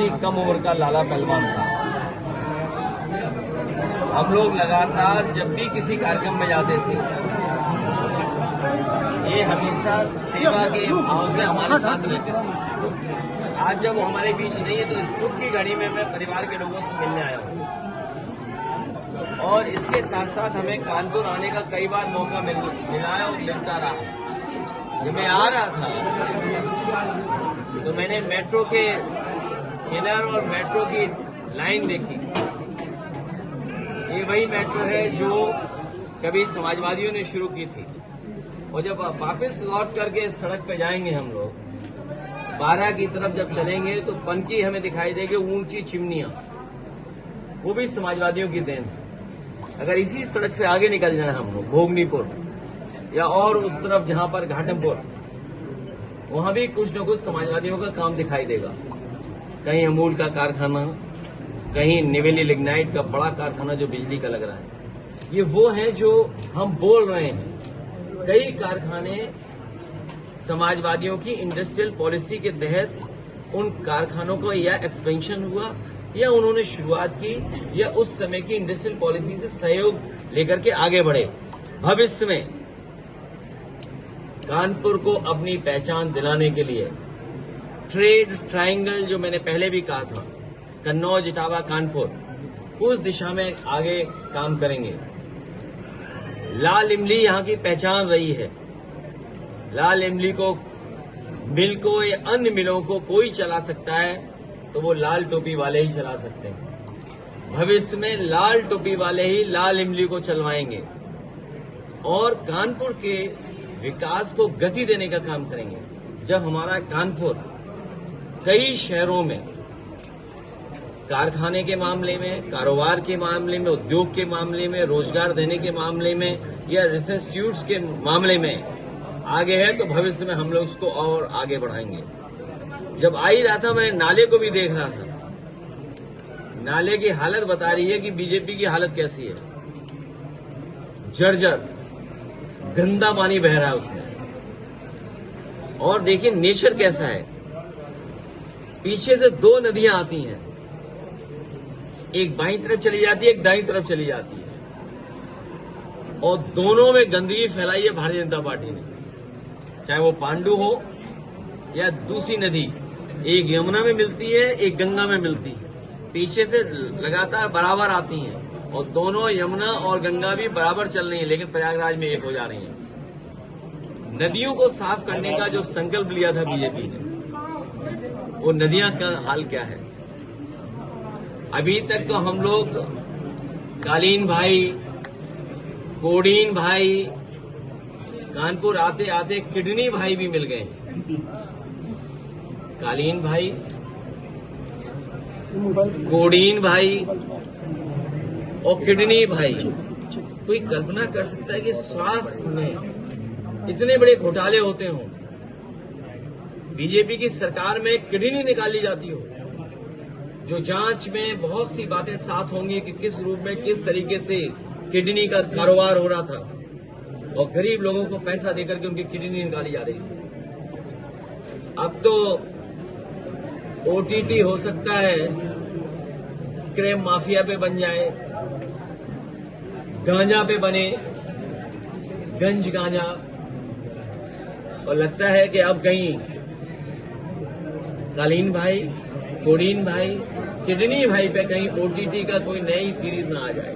ही कम उम्र का लाला पहलवान था। हम लोग लगातार जब भी किसी कार्यक्रम में जाते थे, ये हमेशा सेवा के भाव से हमारे साथ रहते थे। आज जब वो हमारे बीच नहीं है तो इस दुख की घड़ी में मैं परिवार के लोगों से मिलने आया हूँ। और इसके साथ साथ हमें कानपुर आने का कई बार मौका मिला है और मिलता रहा। जब मैं आ रहा था तो मैंने मेट्रो के किनार और मेट्रो की लाइन देखी। ये वही मेट्रो है जो कभी समाजवादियों ने शुरू की थी। और जब वापस लौट करके सड़क पे जाएंगे हम लोग, 12 की तरफ जब चलेंगे तो पनकी हमें दिखाई देगी, ऊंची चिमनियां, वो भी समाजवादियों की देन है। अगर इसी सड़क से आगे निकल जाए हम लोग भोगनीपुर या और उस तरफ जहां पर घाटमपुर, वहां भी कुछ न कुछ समाजवादियों का काम दिखाई देगा। कहीं अमूल का कारखाना, कहीं निवेली लिग्नाइट का बड़ा कारखाना जो बिजली का लग रहा है। ये वो है जो हम बोल रहे हैं। कई कारखाने समाजवादियों की इंडस्ट्रियल पॉलिसी के तहत उन कारखानों का या एक्सपेंशन हुआ या उन्होंने शुरुआत की या उस समय की इंडस्ट्रियल पॉलिसी से सहयोग लेकर के आगे बढ़े। भविष्य में कानपुर को अपनी पहचान दिलाने के लिए ट्रेड ट्रायंगल, जो मैंने पहले भी कहा था, कन्नौज, इटावा, कानपुर, उस दिशा में आगे काम करेंगे। लाल इमली यहां की पहचान रही है। लाल इमली को, मिल को या अन्य मिलों को कोई चला सकता है तो वो लाल टोपी वाले ही चला सकते हैं। भविष्य में लाल टोपी वाले ही लाल इमली को चलवाएंगे और कानपुर के विकास को गति देने का काम करेंगे। जब हमारा कानपुर कई शहरों में कारखाने के मामले में, कारोबार के मामले में, उद्योग के मामले में, रोजगार देने के मामले में या रिसर्च इंस्टीट्यूट्स के मामले में आगे है, तो भविष्य में हम लोग उसको और आगे बढ़ाएंगे। जब आ ही रहा था मैं नाले को भी देख रहा था। नाले की हालत बता रही है कि बीजेपी की हालत कैसी है। जर्जर, गंदा पानी बह रहा है उसमें। और देखिए नेचर कैसा है। पीछे से 2 नदियां आती हैं, एक बाईं तरफ चली जाती है, एक दाईं तरफ चली जाती है, और दोनों में गंदगी फैलाई है भारतीय जनता पार्टी ने। चाहे वो पांडु हो या दूसरी नदी, एक यमुना में मिलती है, एक गंगा में मिलती है। पीछे से लगातार बराबर आती हैं और दोनों यमुना और गंगा भी बराबर चल रही हैं, लेकिन प्रयागराज में एक हो जा रही हैं। नदियों को साफ करने का जो संकल्प लिया था बीजेपी ने, वो नदियां का हाल क्या है? अभी तक तो हम लोग कालीन भाई, कोडीन भाई, कानपुर आते आते किडनी भाई भी मिल गए। कालीन भाई, कोडीन भाई और किडनी भाई। कोई कल्पना कर सकता है कि स्वास्थ्य में इतने बड़े घोटाले होते हों? बीजेपी की सरकार में किडनी निकाली जाती हो, जो जांच में बहुत सी बातें साफ होंगी कि किस रूप में, किस तरीके से किडनी का कारोबार हो रहा था और गरीब लोगों को पैसा देकर के उनकी किडनी निकाली जा रही थी। अब तो ओटीटी हो सकता है स्क्रैप माफिया पे बन जाए, गांजा पे बने, गंज गांजा, और लगता है कि अब कहीं कालीन भाई, कोडीन भाई, किडनी भाई पे कहीं ओटीटी का कोई नई सीरीज ना आ जाए।